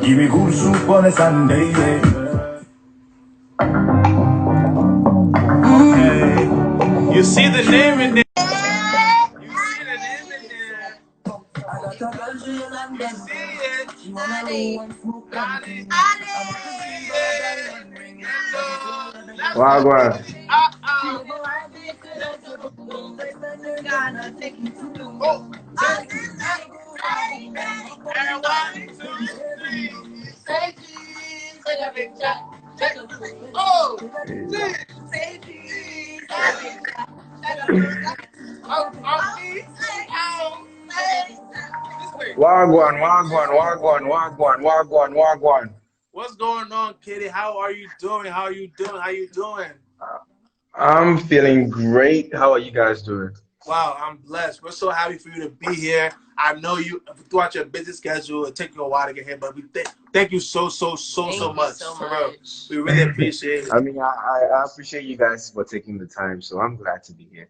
Give me good soup on a Sunday. You see the name in there. You see the name in there. You see it. Got it. Wagwan. Wagwan. What's going on, KiDi? How are you doing? How you doing? How you doing? I'm feeling great. How are you guys doing? Wow, I'm blessed. We're so happy for you to be here. I know you throughout your busy schedule. It took you a while to get here, but we thank you so much. For real. We really appreciate it. I mean, I appreciate you guys for taking the time, so I'm glad to be here.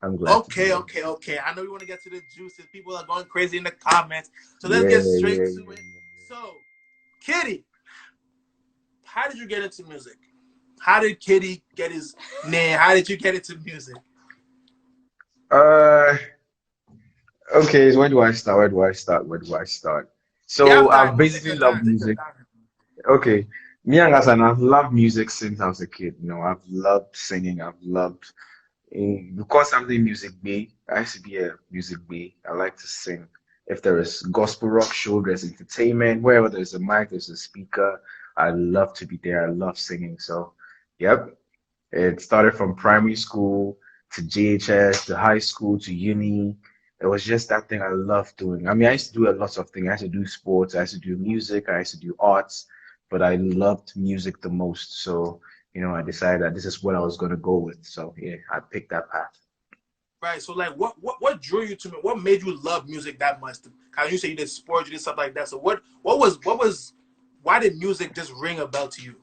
I'm glad. Okay. I know you want to get to the juices. People are going crazy in the comments, so let's get straight to it. So, KiDi, how did you get into music? How did KiDi get his name? How did you get into music? Okay, so where do I start? So I've basically loved music. Okay, me and Hassan, I've loved music since I was a kid. You know, I've loved singing. Because I'm the music bay. I used to be a music bay. I like to sing. If there is gospel rock show, there's entertainment. Wherever there's a mic, there's a speaker. I love to be there. I love singing. So, yep, it started from primary school to JHS to high school to uni. It was just that thing I loved doing. I mean, I used to do a lot of things. I used to do sports. I used to do music. I used to do arts. But I loved music the most. So, you know, I decided that this is what I was going to go with. So, yeah, I picked that path. Right. So, like, what drew you to me? What made you love music that much? How you say you did sports, you did stuff like that. So, why did music just ring a bell to you?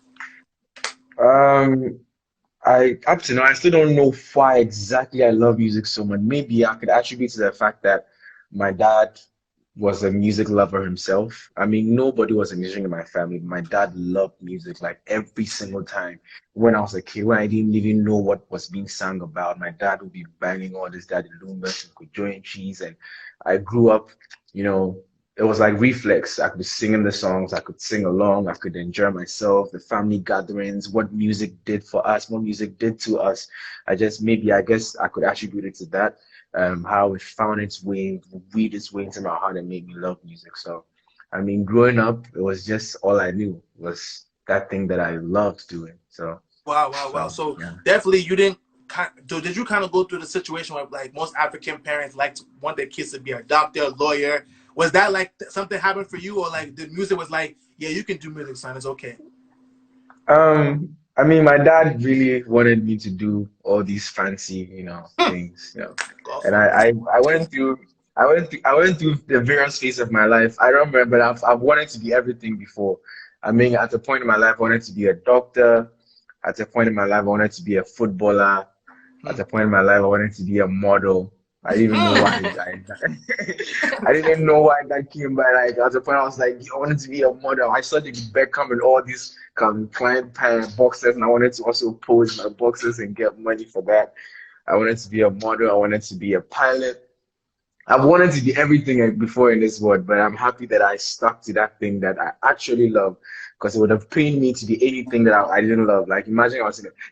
Up to now, I still don't know why exactly I love music so much. Maybe I could attribute to the fact that my dad was a music lover himself. I mean, nobody was a musician in my family. My dad loved music like every single time. When I was a kid, when I didn't even know what was being sung about, my dad would be banging all this Daddy Loomis and Kojo and Cheese. And I grew up, you know, it was like reflex. I could sing in the songs, I could sing along, I could enjoy myself, the family gatherings, what music did for us, what music did to us. I guess I could attribute it to that. How it found its way, weed its way into my heart and made me love music. So, I mean, growing up, it was just all I knew was that thing that I loved doing. So, Wow. So yeah. definitely you didn't. Did you kind of go through the situation where like most African parents want their kids to be a doctor, a lawyer? Was that like something happened for you, or like the music was like, yeah, you can do music, son, it's okay? I mean, my dad really wanted me to do all these fancy, things, and I went through the various phases of my life. I don't remember, but I've wanted to be everything before. I mean, at a point in my life, I wanted to be a doctor. At a point in my life, I wanted to be a footballer. At a point in my life, I wanted to be a model. I didn't even know why I didn't even know why that came by. Like at the point, I was like, I wanted to be a model. I saw David Beckham and all these client boxes, and I wanted to also pose my boxes and get money for that. I wanted to be a model. I wanted to be a pilot. I've wanted to be everything before in this world, but I'm happy that I stuck to that thing that I actually love, because it would have pained me to be anything that I didn't love. Like imagine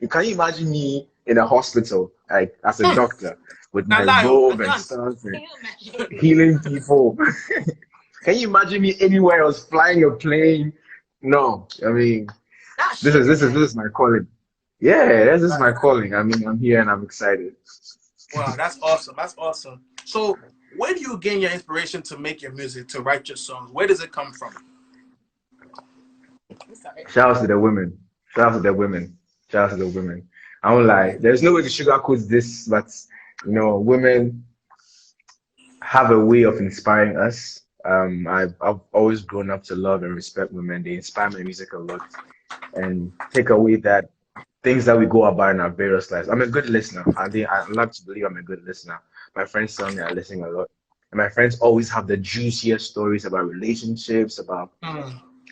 can you imagine me in a hospital, like as a doctor, with my robe and stuff and healing people? Can you imagine me anywhere else flying a plane? No, I mean, this is my calling. Yeah, this is my calling. I mean, I'm here and I'm excited. Wow, that's awesome. So, where do you gain your inspiration to make your music, to write your songs? Where does it come from? Shout out to the women. Shout out to the women. Shout out to the women. I won't lie. There's no way to sugarcoat this, but women have a way of inspiring us. I've always grown up to love and respect women. They inspire my music a lot, and take away that things that we go about in our various lives. I'm a good listener. I love to believe I'm a good listener. My friends tell me I listen a lot, and my friends always have the juiciest stories about relationships, about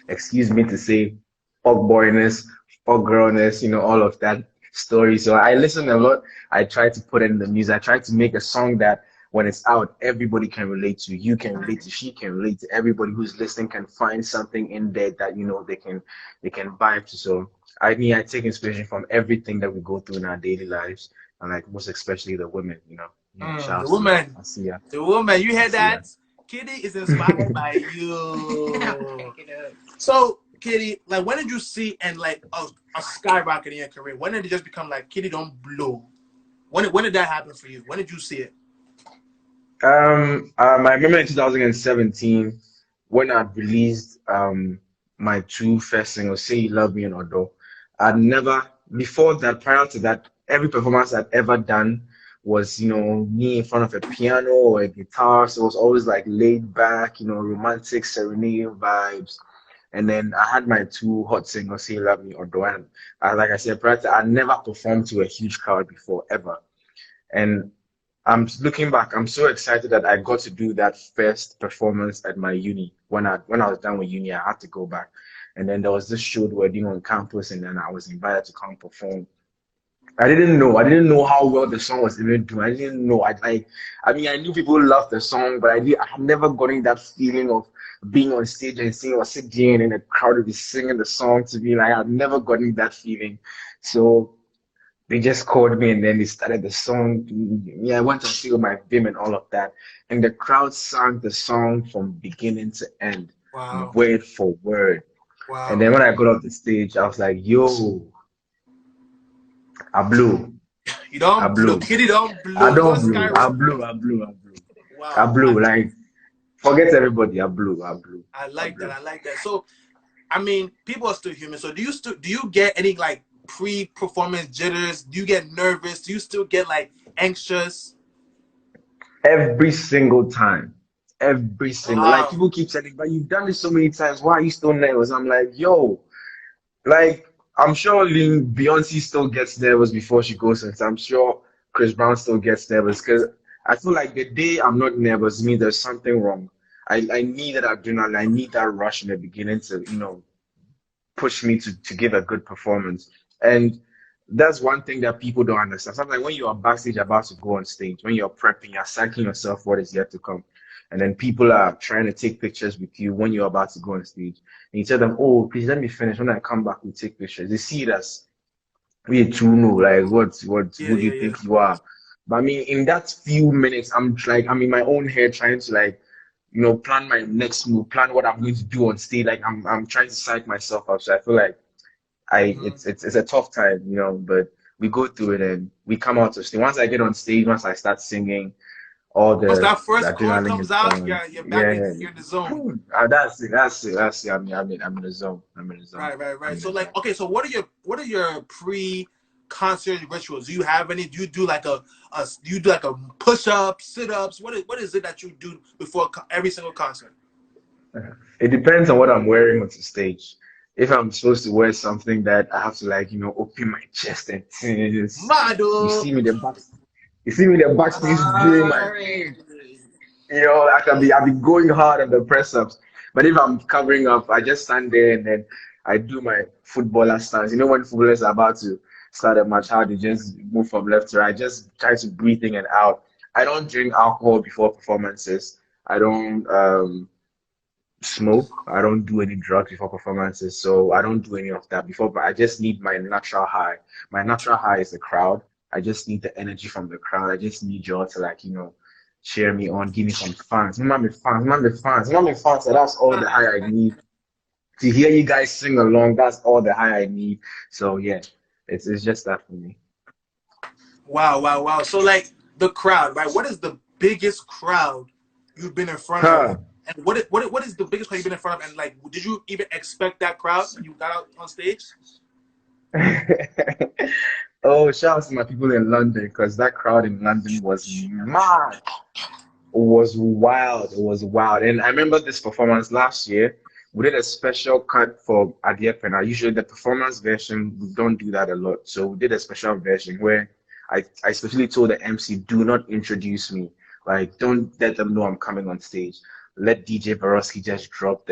excuse me to say, fuck boyness, fuck girlness, you know, all of that story. So I listen a lot. I try to put it in the music. I try to make a song that when it's out, everybody can relate to. You can relate to, she can relate to, everybody who's listening can find something in there that, you know, they can vibe to. So I mean, I take inspiration from everything that we go through in our daily lives, and like most especially the women, you know. Yeah, shout The out to you. woman. I see ya. The woman. You I hear see ya. that? KiDi is inspired by you. So, KiDi, like, when did you see and like a skyrocket in your career? When did it just become like KiDi don't blow? When did that happen for you? When did you see it? I remember in 2017 when I released my two first singles, Say You Love Me and Odo. I'd never before that, prior to that, every performance I'd ever done was, you know, me in front of a piano or a guitar. So it was always like laid back, you know, romantic, serenading vibes. And then I had my two hot singles, Say You Love Me or Do. And like I said, prior to I never performed to a huge crowd before, ever. And I'm looking back, I'm so excited that I got to do that first performance at my uni. When I was done with uni, I had to go back. And then there was this show we were doing on campus, and then I was invited to come perform. I didn't know how well the song was even doing. I didn't know. I mean, I knew people loved the song, but I had never gotten that feeling of being on stage and seeing or sitting in a crowd would be singing the song to me. Like I've never gotten that feeling. So they just called me and then they started the song. Yeah, I went to see my Vim and all of that. And the crowd sang the song from beginning to end, Wow. word for word. And Wow. then when I got off the stage, I was like, yo, I blew. You I don't blow. blew. KiDi don't I blow. You don't don't blew. I skyrocket. blew. I blew. I blew. I Wow. blew. Like, forget everybody. I blew. I blew. I I like that. blew. I like that. So, I mean, people are still human. So, do you get any like pre-performance jitters? Do you get nervous? Do you still get like anxious? Every single time. Every single. Like, Wow. people keep saying, but you've done this so many times. Why are you still nervous? I'm like, yo. Like, I'm sure Beyonce still gets nervous before she goes in. I'm sure Chris Brown still gets nervous because I feel like the day I'm not nervous means there's something wrong. I need that adrenaline. I need that rush in the beginning to, you know, push me to give a good performance. And that's one thing that people don't understand. Sometimes when you are backstage about to go on stage, when you're prepping, you're psyching yourself what is yet to come. And then people are trying to take pictures with you when you're about to go on stage. And you tell them, oh, please let me finish. When I come back, we'll take pictures. They see it as we too know, like Yeah, who do yeah, you yeah. think you are? But I mean, in that few minutes, I'm in my own head trying to like, you know, plan my next move, plan what I'm going to do on stage. Like I'm trying to psych myself up. So I feel like Mhm. it's a tough time, you know, but we go through it and we come out to stage. Once I get on stage, once I start singing, all Once the that first chord adrenaline is comes out, gone. you're back in Yeah, you're in the zone. that's it. That's it. I'm in the zone. I'm in the zone. Right, right, I'm right. in So the like, zone. okay, so what are your pre-concert rituals? Do you have any? Do you do like a do you do like a push-up, sit-ups? What is it that you do before every single concert? It depends on what I'm wearing onto stage. If I'm supposed to wear something that I have to like, you know, open my chest and things, you Mado. see me the back, you see me the backstage doing my thing. You know, I'll be going hard on the press ups. But if I'm covering up, I just stand there and then I do my footballer stance. You know, when footballers are about to start a match, how they just move from left to right, just try to breathe in and out. I don't drink alcohol before performances. I don't smoke. I don't do any drugs before performances. So I don't do any of that before, but I just need my natural high. My natural high is the crowd. I just need the energy from the crowd. I just need y'all to like, you know, cheer me on, give me some fans. Mama fans, mama fans, mama fans. So that's all the high I need. To hear you guys sing along, that's all the high I need. So yeah, it's just that for me. Wow, wow, wow. So like the crowd, right? What is the biggest crowd you've been in front of? Huh. And what is the biggest crowd you've been in front of? And like, did you even expect that crowd when you got out on stage? Oh, shout out to my people in London because that crowd in London was mad. Was wild. It was wild. And I remember this performance last year. We did a special cut for Adiepena. Usually the performance version, we don't do that a lot. So we did a special version where I especially told the MC, do not introduce me. Like, don't let them know I'm coming on stage. Let DJ Borowski just drop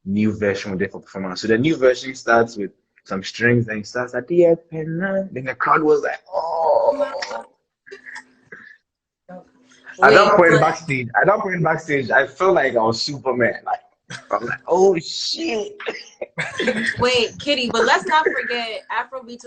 new version we did for performance. So the new version starts with some strings and it starts at the then the crowd was like, oh. At that point backstage, I felt like I was Superman. Like I'm like, oh shit. Wait, KiDi, but let's not forget Afrobeats